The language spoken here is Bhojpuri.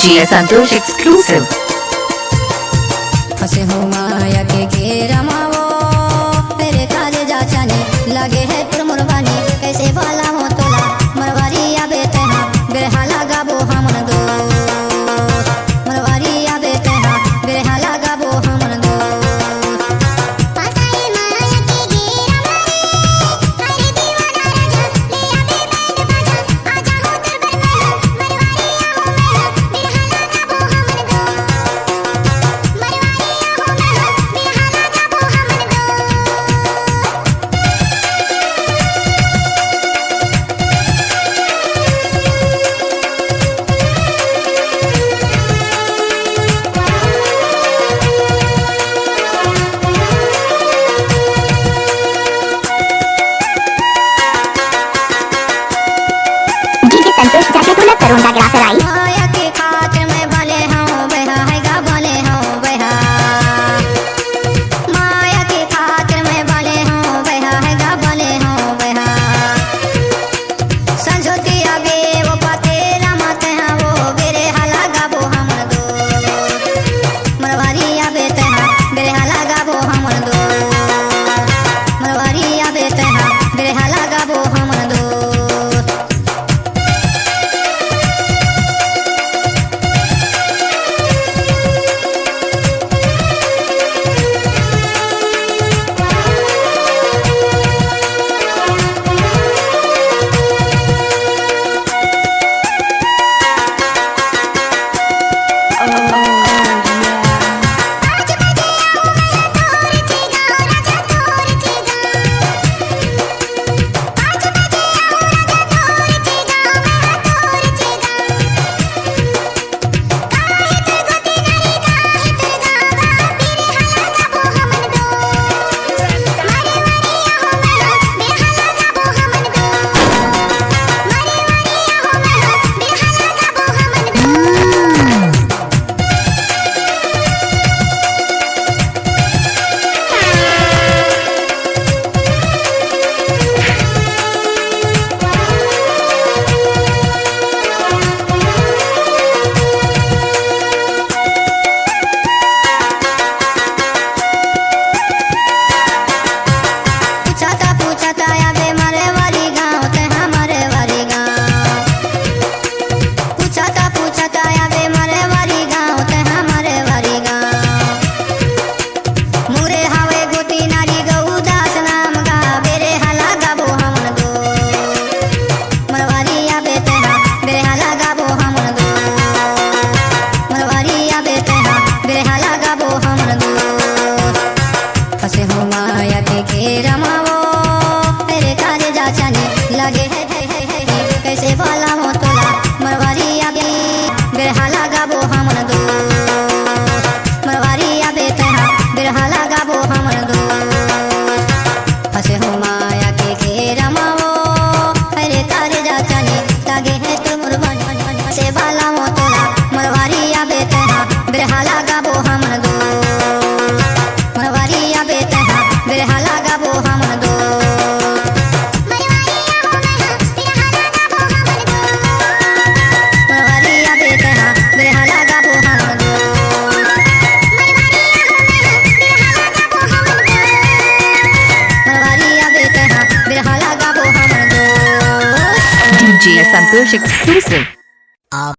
DJ Santosh exclusive. फंसे हो माया के घेरा मावो तेरे काले जाचाने लगे है तुर मुरबानी कैसे बाला हो तोला मरवारी आबे तेहा बेरहाला गाबो हमन दो मरवारी आबे तेहा बेरहाला गाबो हमन दो फंसाई माया के घेरा मावो हरे दीवाना राजा ले आबे बैंड बाजा आजा हो दरबार में मरवारी आओ मैं बेरहाला गाबो हमन दो संतोष जाके तो ना करूंगा ग्राफर आई माया के खातिर में भले हूँ बेहा है गा भले हूँ बेहा माया के खातिर में भले हूँ बेहा है गा भले हूँ बेहा संजोती आगे वो पाते रामाते हैं वो बेरे हाला गाबो हमन दो मरवारी आबे तेहा बेरे हाला गाबो हमन दो मरवारी आबे तेहा बेरे हाला गाबो हमन दो फंसे हो माया के घेरा मावो तेरे काले जाचाने लगे है कैसे बाला हो तोला मरवारी आबे बेरहाला गाबो हमन दो मरवारी आबे तेहा बेरहाला गाबो हमन दो फंसे हो माया के घेरा मावो तेरे काले जाचाने लगे है तुर मुरबानी कैसे बाला हो तोला मरवारी आबे तेहा बेरहाला गाबो हमन दो मरवारी आबे तेहा बेरहाला गाबो हमन दो मरवारी आबे तेहा बेरहाला गाबो हमन दो मरवारी आबे तेहा बेरहाला गाबो हमन दो DJ Santosh exclusive.